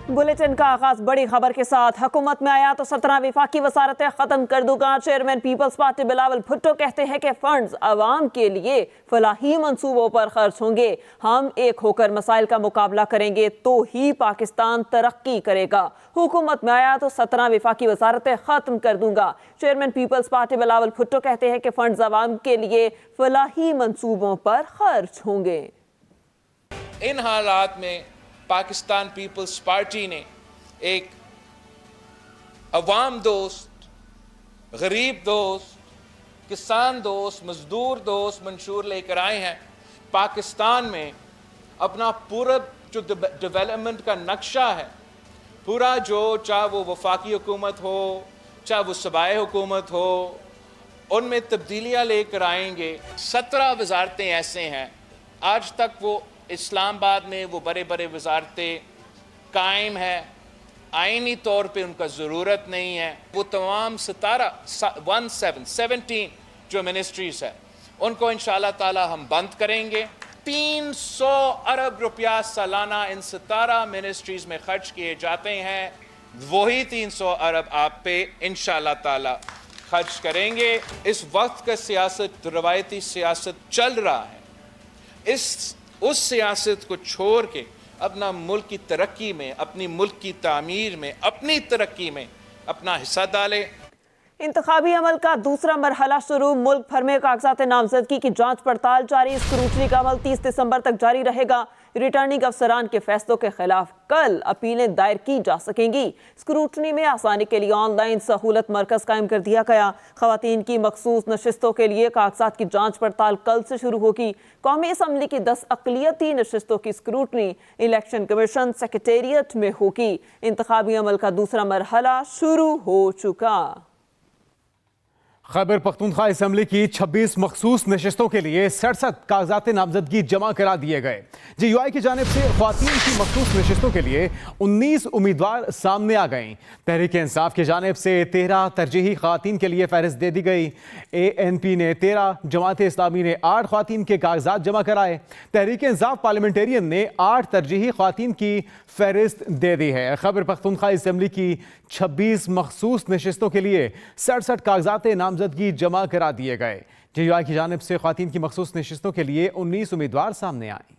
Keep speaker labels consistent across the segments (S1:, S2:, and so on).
S1: Bulletin का आगाज बड़ी खबर के साथ। हुकूमत में आया तो 17 विफाकी वसारतें खत्म कर दूंगा। चेयरमैन पीपल्स पार्टी बिलावल भुट्टो कहते हैं कि फंड्स अवाम के लिए फलाही मंसूबों पर खर्च होंगे। हम एक होकर मसाइल का मुकाबला करेंगे तो ही पाकिस्तान तरक्की करेगा। हुकूमत में आया तो 17 विफाकी वसारतें खत्म कर दूंगा। चेयरमैन पीपल्स पार्टी बिलावल भुट्टो कहते हैं कि फंड्स अवाम के लिए फलाही मंसूबों पर खर्च होंगे।
S2: इन हालात में पाकिस्तान पीपल्स पार्टी ने एक अवाम दोस्त, गरीब दोस्त, किसान दोस्त, मजदूर दोस्त मंशूर लेकर आए हैं। पाकिस्तान में अपना पूरा जो डेवलपमेंट का नक्शा है, पूरा जो चाहे वो वफाकी हुकूमत हो, चाहे वो सूबाई हुकूमत हो, उनमें तब्दीलियां लेकर आएंगे। 17 वजारतें ऐसे हैं, आज तक वो इस्लामाबाद में वो बड़े बड़े वजारतें कायम है, आइनी तौर पे उनका ज़रूरत नहीं है। वो तमाम 17 जो मिनिस्ट्रीज़ है उनको इंशाअल्लाह ताला हम बंद करेंगे। 300 अरब रुपया सालाना इन 17 मिनिस्ट्रीज़ में खर्च किए जाते हैं। वही 300 अरब आप पे इंशाअल्लाह ताला खर्च करेंगे। इस वक्त का सियासत रवायती सियासत चल रहा है, उस सियासत को छोड़ के अपना मुल्क की तरक्की में, अपनी मुल्क की तामीर में, अपनी तरक्की में अपना हिस्सा डाले।
S1: इंतखाबी अमल का दूसरा मरहला शुरू। मुल्क भर में कागजात नामजदगी की जांच पड़ताल जारी। स्क्रूटनी का अमल 30 दिसंबर तक जारी रहेगा। रिटर्निंग अफसरान के फैसलों के खिलाफ कल अपीलें दायर की जा सकेंगी। स्क्रूटनी में आसानी के लिए ऑनलाइन सहूलत मरकज कायम कर दिया गया। खवातीन की मखसूस नशिस्तों के लिए कागजात की जांच पड़ताल कल से शुरू होगी। कौमी असम्बली की 10 अक़लियती नशिस्तों की स्क्रूटनी इलेक्शन कमीशन सेक्रेटेरिएट में होगी। इंतखाबी अमल का दूसरा मरहला शुरू हो चुका।
S3: खैबर पख्तूनख्वा असम्बली की 26 मखसूस नशिस्तों के लिए 67 कागजात नामजदगी जमा करा दिए गए। JUI की जानिब से ख्वातीन की मखसूस नशिस्तों के लिए 19 उम्मीदवार सामने आ गए। तहरीक इंसाफ की जानिब से 13 तरजीही ख्वातीन के लिए फहरिस्त दे दी गई। ANP ने 13, जमात इस्लामी ने 8 ख्वातीन के कागजात जमा कराए। तहरीक इंसाफ पार्लियामेंटेरियन ने 8 तरजीही ख्वातीन की फहरिस्त दे दी है। खैबर पख्तूनख्वा असम्बली की 26 मखसूस नशिस्तों के लिए 67 कागजात नामजदगी जमा करा दिए गए। JUI की जानिब से ख्वातीन की मखसूस नशिस्तों के लिए 19 उम्मीदवार सामने आए।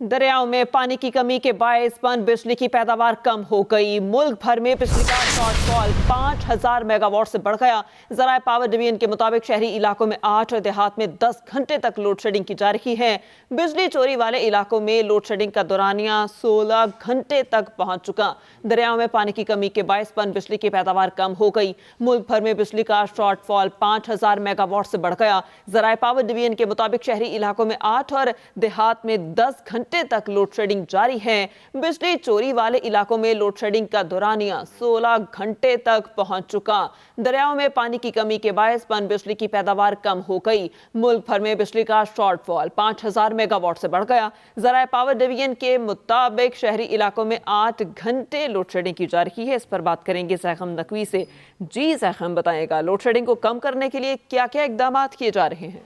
S1: दरियाओं में पानी की कमी के बायस पन बिजली की पैदावार कम हो गई। मुल्क भर में बिजली का शॉर्टफॉल 5000 मेगावाट से बढ़ गया। ज़राए पावर डिवीजन के मुताबिक शहरी इलाकों में 8 और देहात में 10 घंटे तक लोड शेडिंग की जा रही है। बिजली चोरी वाले इलाकों में लोड शेडिंग का दौरानिया 16 घंटे तक पहुंच चुका। दरियाओं में पानी की कमी के बायस पन बिजली की पैदावार कम हो गई। मुल्क भर में बिजली का शॉर्टफॉल 5000 मेगावाट से बढ़ गया। ज़राए पावर डिवीजन के मुताबिक शहरी इलाकों में 8 और देहात में 10 घंटे तक लोड शेडिंग जारी है। बिजली चोरी वाले इलाकों में लोड शेडिंग का दौरानिया 16 घंटे तक पहुंच चुका। दरियाओं में पानी की कमी के बायस पन बिजली की पैदावार कम हो गई। मुल्क भर में बिजली का शॉर्टफॉल 5000 मेगावाट से बढ़ गया। ज़राए पावर डिवीजन के मुताबिक शहरी इलाकों में 8 घंटे लोड शेडिंग की जा रही है। इस पर बात करेंगे ज़ैखम नकवी से। जी ज़ैखम, बताएगा लोड शेडिंग को कम करने के लिए क्या क्या इकदाम किए जा रहे हैं?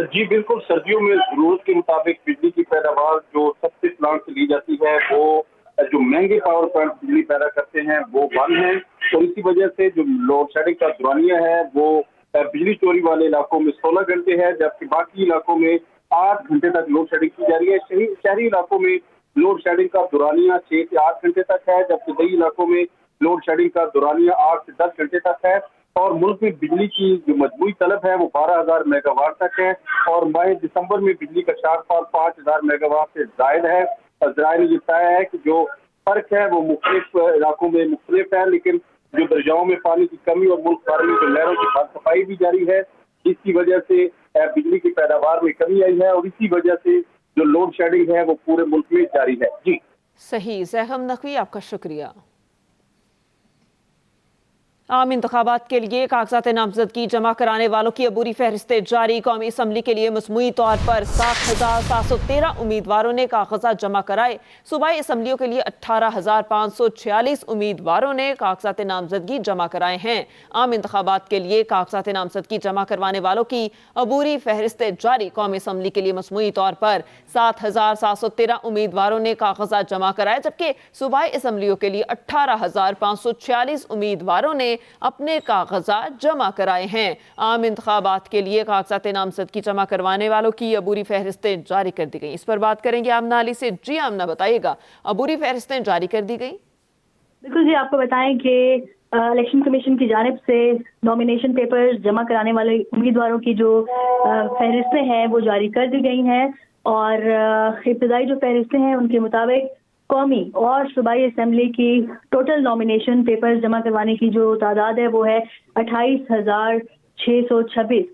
S4: जी बिल्कुल, सर्दियों में जरूरत के मुताबिक बिजली की पैदावार जो सस्ते प्लांट से ली जाती है, वो जो महंगे पावर प्लांट बिजली पैदा करते हैं वो बंद है। और इसी वजह से जो लोड शेडिंग का दौरानिया है वो बिजली चोरी वाले इलाकों में 16 घंटे है, जबकि बाकी इलाकों में 8 घंटे तक लोड शेडिंग की जा रही है। शहरी इलाकों में लोड शेडिंग का दौरानिया 6 से 8 घंटे तक है, जबकि कई इलाकों में लोड शेडिंग का दौरानिया 8 से 10 घंटे तक है। और मुल्क में बिजली की जो मजमूई तलब है वो 12000 मेगावाट तक है। और माह दिसंबर में बिजली का शॉर्टफॉल 5000 मेगावाट से जायद है। ज़राए ने ये बताया है कि जो फर्क है वो मुख्तलिफ इलाकों में मुख्तलिफ है, लेकिन जो दरियाओं में पानी की कमी और मुल्क भर में जो नहरों की साफ सफाई भी जारी है, इसकी वजह से बिजली की पैदावार में कमी आई है। और इसी वजह से जो लोड शेडिंग है वो पूरे मुल्क में जारी है। जी
S1: सही, ज़ैखम नकवी, आपका शुक्रिया। आम इंतखाबात के लिए कागजात नामजदगी जमा कराने वालों की अबूरी फहरिस्तें जारी। कौमी असम्बली के लिए मजमूई तौर पर 7,713 उम्मीदवारों ने कागजात जमा कराए। सूबाई असम्बलियों के लिए 18,546 उम्मीदवारों ने कागजात नामजदगी जमा कराए हैं। आम इंतखाबात के लिए कागजात नामजदगी जमा करवाने वालों की अबूरी फहरिस्तें जारी। कौमी असम्बली के लिए मजमूई तौर पर 7,713 उम्मीदवारों ने कागजात जमा कराए, जबकि सूबाई असम्बलियों के लिए 18,546 उम्मीदवारों ने अपने कागजात जमा कराए हैं। आम इंतखाबात के लिए कागजात नामजदगी जमा करवाने वालों की अबूरी फहरिस्तें जारी कर दी गई। इस पर बात करेंगे आमना अली से। जी आमना, बताइएगा, अबूरी फहरिस्तें जारी कर दी गई?
S5: बिल्कुल जी, आपको बताएं कि इलेक्शन कमीशन की जानिब से नॉमिनेशन पेपर्स जमा कराने वाले उम्मीदवारों की जो फहरिस्तें हैं वो जारी कर दी गई हैं और इब्तदाई जो फहरिस्तें हैं उनके मुताबिक कौमी और सूबाई असेंबली की टोटल नॉमिनेशन पेपर्स जमा करवाने की जो तादाद है वो है 28,626।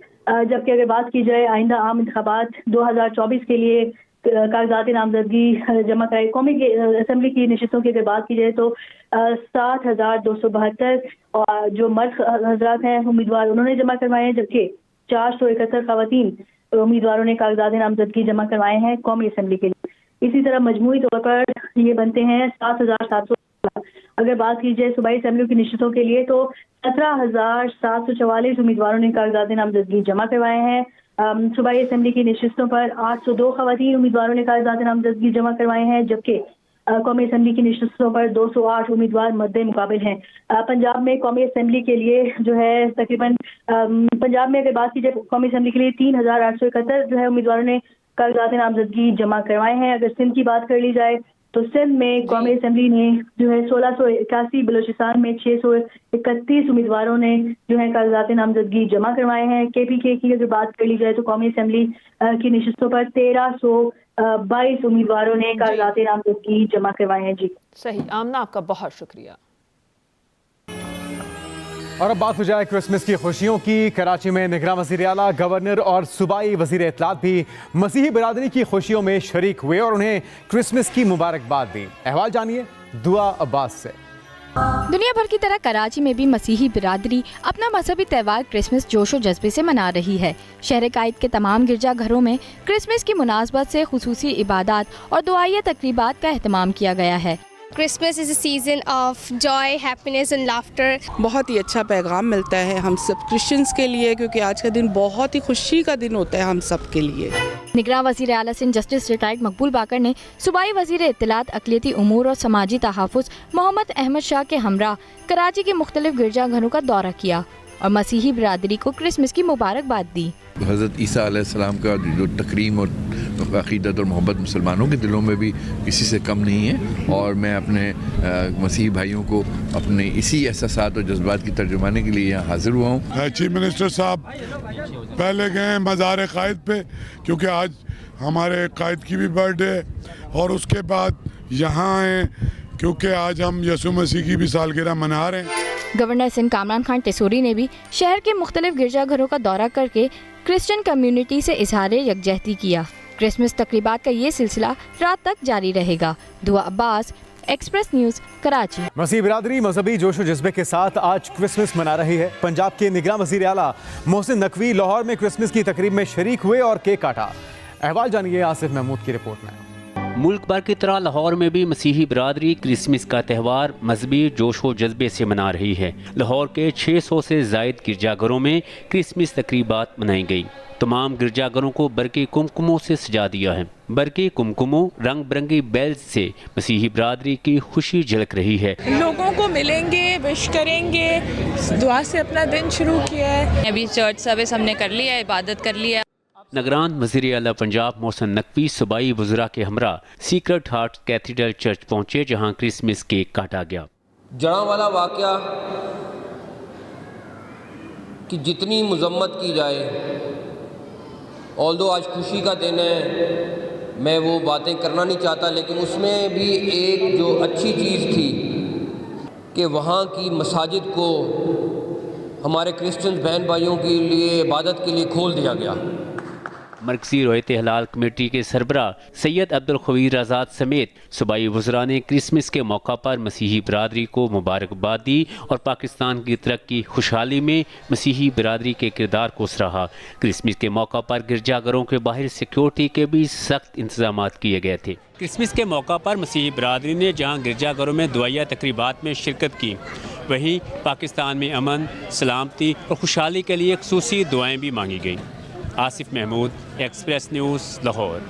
S5: जबकि अगर बात की जाए आइंदा आम इंतखाबात 2024 के लिए कागजात नामजदगी जमा कराई कौमी असेंबली की नशिस्तों की अगर बात की जाए तो 60,272 और जो मर्द हजरात हैं उम्मीदवार उन्होंने जमा करवाए हैं, जबकि 471 खवातीन उम्मीदवारों ने कागजात नामजदगी जमा करवाए हैं कौमी असेंबली के लिए। इसी तरह मजमूई तौर पर ये बनते हैं 7,700। अगर बात की जाए सूबाई असेंबलियों की नशिस्तों के लिए तो 17,744 उम्मीदवारों ने कागजात नामजदगी जमा करवाए हैं। सूबाई असेंबली की नशिस्तों पर 802 खवातीन उम्मीदवारों ने कागजात नामजदगी जमा करवाए हैं, जबकि कौमी असेंबली की नशिस्तों पर 208 उम्मीदवार मद्दे मुकाबिल हैं। पंजाब में कौमी असेंबली के लिए जो है तकरीबन पंजाब में अगर बात की जाए कौमी असेंबली के लिए 3,871 जो है उम्मीदवारों ने कागजात नामजदगी जमा करवाए हैं। अगर सिंध की बात कर ली जाए तो सिंध में कौमी असेंबली ने जो है 1681, बलूचिस्तान में 631 उम्मीदवारों ने जो है कागजात नामजदगी जमा करवाए हैं। KPK की अगर बात कर ली जाए तो कौमी असेंबली की नशिस्तों पर 1,322 उम्मीदवारों ने कागजात नामजदगी जमा करवाए हैं। जी
S1: सही आमना, आपका बहुत शुक्रिया।
S3: और अब बात हो जाए क्रिसमस की खुशियों की। कराची में निगरान वज़ीर आला, गवर्नर और सूबाई वज़ीर इत्तलात भी मसीही बिरादरी की खुशियों में शरीक हुए और उन्हें क्रिसमस की मुबारकबाद दी। अहवाल जानिए दुआ अब्बास से।
S6: दुनिया भर की तरह कराची में भी मसीही बिरादरी अपना मजहबी त्यौहार क्रिसमस जोशो जज्बे से मना रही है। शहर कायद के तमाम गिरजा घरों में क्रिसमस की मुनासबत से खुसूसी इबादत और दुआइया तकरीबात का एहतमाम किया गया है।
S7: Christmas is a season of joy, happiness and laughter.
S8: बहुत ही अच्छा पैगाम मिलता है हम सब क्रिश्चियंस के लिए, क्योंकि आज का दिन बहुत ही खुशी का दिन होता है हम सब के लिए।
S6: निगरान वज़ीर आला सिंध जस्टिस रिटायर्ड मकबूल बाकर ने सूबाई वज़ीर इत्तलात, अक़लियती उमूर और समाजी तहफ़्फ़ुज़ मोहम्मद अहमद शाह के हमरा कराची के मुख्तलिफ गिरजा घरों का दौरा किया और मसीही बिरादरी को क्रिसमस की मुबारकबाद दी।
S9: हज़रत ईसा अलैहिस्सलाम का जो तकरीम और अक़ीदत और मोहब्बत मुसलमानों के दिलों में भी किसी से कम नहीं है और मैं अपने मसीही भाइयों को अपने इसी एहसासात और जज्बात की तर्जुमानी के लिए यहाँ हाजिर हुआ हूँ।
S10: चीफ मिनिस्टर साहब पहले गए हैं मज़ार कायद पे, क्योंकि आज हमारे कायद की भी बर्थडे है, और उसके बाद यहाँ आए क्योंकि आज हम यसु मसीह की भी सालगिरह मना रहे हैं।
S6: गवर्नर सिंध कामरान खान टेसूरी ने भी शहर के मुख्तलिफ गिरजा घरों का दौरा करके क्रिश्चियन कम्युनिटी से इजहार यकजहती किया। क्रिसमस तकरीबात का ये सिलसिला रात तक जारी रहेगा। दुआ अब्बास, एक्सप्रेस न्यूज़, कराची।
S3: मसीही बिरादरी मजहबी जोशो जज्बे के साथ आज क्रिसमस मना रही है। पंजाब के निगरान वज़ीर आला मोहसिन नकवी लाहौर में क्रिसमस की तकरीब में शरीक हुए और केक काटा। अहवाल जानिए आसिफ महमूद की रिपोर्ट में।
S11: मुल्क भर की तरह लाहौर में भी मसीही बिरादरी क्रिसमस का त्यौहार मजहबी जोशो जज्बे से मना रही है। लाहौर के 600 से ज़ायद गिरजाघरों में क्रिसमस तकरीबात मनाई गई। तमाम गिरजाघरों को बरके कुमकुमों से सजा दिया है। बरके कुमकुमों, रंग बिरंगी बेल्स से मसीही बिरादरी की खुशी झलक रही है।
S12: लोगों को मिलेंगे, विश करेंगे, दुआ से अपना दिन शुरू किया है।
S13: अभी चर्च सर्विस हमने कर लिया है, इबादत कर लिया है।
S11: निगरान वज़ीर आला पंजाब मोहसिन नकवी सूबाई वज़रा के हमरा सीक्रेट हार्ट कैथीड्रल चर्च पहुँचे, जहाँ क्रिसमस केक काटा गया।
S14: जड़ांवाला वाक़या कि जितनी मज़म्मत की जाए, ऑल्दो आज खुशी का दिन है, मैं वो बातें करना नहीं चाहता, लेकिन उसमें भी एक जो अच्छी चीज़ थी कि वहाँ की मसाजिद को हमारे क्रिश्चियन बहन भाइयों के लिए इबादत के लिए खोल दिया गया।
S11: मरकजी रोयत हलाल कमेटी के सरबराह सैयद अब्दुल खबीर आज़ाद समेत सूबाई वज़रा ने क्रिसमस के मौका पर मसीही बरादरी को मुबारकबाद दी और पाकिस्तान की तरक्की खुशहाली में मसीही बरादरी के किरदार को सराहा। क्रिसमस के मौका पर गिरजाघरों के बाहर सिक्योरिटी के भी सख्त इंतजाम किए गए थे। क्रिसमस के मौका पर मसीही बरादरी ने जहाँ गिरजाघरों में दुआया तकरीबात में शिरकत की, वहीं पाकिस्तान में अमन, सलामती और खुशहाली के लिए खुसूसी दुआएं भी मांगी गईं। Asif Mahmood, Express News, Lahore.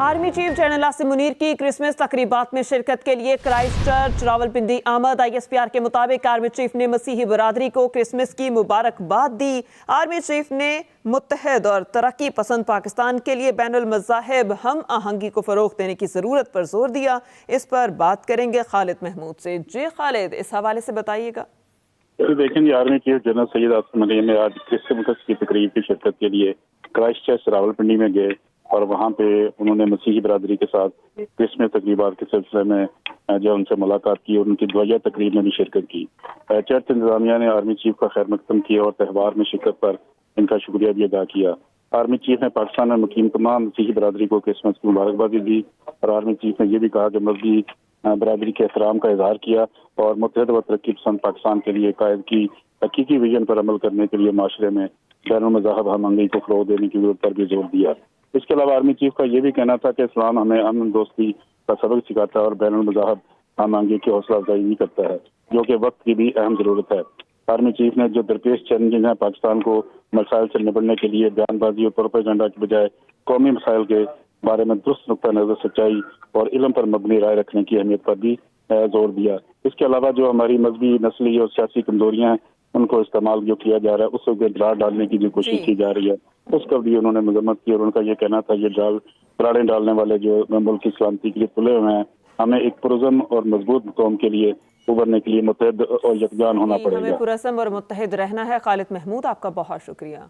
S1: Army chief general Asim Munir की क्रिसमस तकरीबात में शिरकत के लिए क्राइस्ट चर्च रावलपिंडी आमद। ISPR के मुताबिक आर्मी चीफ ने मसीही बरादरी को क्रिसमस की मुबारकबाद दी। आर्मी चीफ ने मुत्तहद और तरक्की पसंद पाकिस्तान के लिए बैनुल मज़ाहिब हम आहंगी को फ़रोग़ देने की ज़रूरत पर जोर दिया। इस पर बात करेंगे खालिद महमूद से। जी खालिद, इस हवाले से बताइएगा।
S4: देखें जी, army chief general Syed Asim Munir ने आज क्रिसमस की तकरीब की शिरकत के लिए क्राइस्ट चर्च रावलपिंडी में गए और वहाँ पे उन्होंने मसीही बरादरी के साथ क्रिसमस तकरीबात के सिलसिले में जो उनसे मुलाकात की और उनकी दुआया तकरीब में भी शिरकत की। चर्च इंतजामिया ने आर्मी चीफ का खैर मकदम किया और त्यौहार में शिरकत पर इनका शुक्रिया भी अदा किया। आर्मी चीफ ने पाकिस्तान में मुकीम तमाम मसीही बरादरी को क्रिसमस की मुबारकबाद दी और आर्मी चीफ ने यह भी कहा कि मजहबी बरादरी के एहतराम का इजहार किया और मुत्तहद व तरक्की पसंद पाकिस्तान के लिए कायद की हकीकी विजन पर अमल करने के लिए माशरे में बैनुल मज़ाहिब हम आहंगी को फ़रोग़ देने की जरूरत पर भी जोर दिया। इसके अलावा आर्मी चीफ का यह भी कहना था कि इस्लाम हमें अमन दोस्ती का सबक सिखाता है और बैनुल मज़ाहिब हम आहंगी की हौसला अफजाई भी करता है, जो कि वक्त की भी अहम ज़रूरत है। आर्मी चीफ ने जो दरपेश चैलेंजेस हैं पाकिस्तान को मसाइल से निपटने के लिए बयानबाजी और प्रोपेगेंडा के बजाय कौमी मसाइल के बारे में दुरुस्त नुक्ता नज़र, सच्चाई और इल्म पर मबनी राय रखने की अहमियत पर भी जोर दिया। इसके अलावा जो हमारी मजहबी, नस्ली और सियासी कमजोरियाँ हैं उनको इस्तेमाल जो किया जा रहा है उसको दरार डालने की जो कोशिश की जा रही है उसका भी उन्होंने मजम्मत की और उनका ये कहना था ये दरारें डालने वाले जो मुल्क की सलामती के लिए तुले हुए हैं, हमें एक पुरअज़म और मजबूत कौम के लिए उभरने के लिए मुत्तहद और यकजान होना पड़ेगा।
S1: हमें पुरअज़म और मुत्तहद रहना है। खालिद महमूद, आपका बहुत शुक्रिया।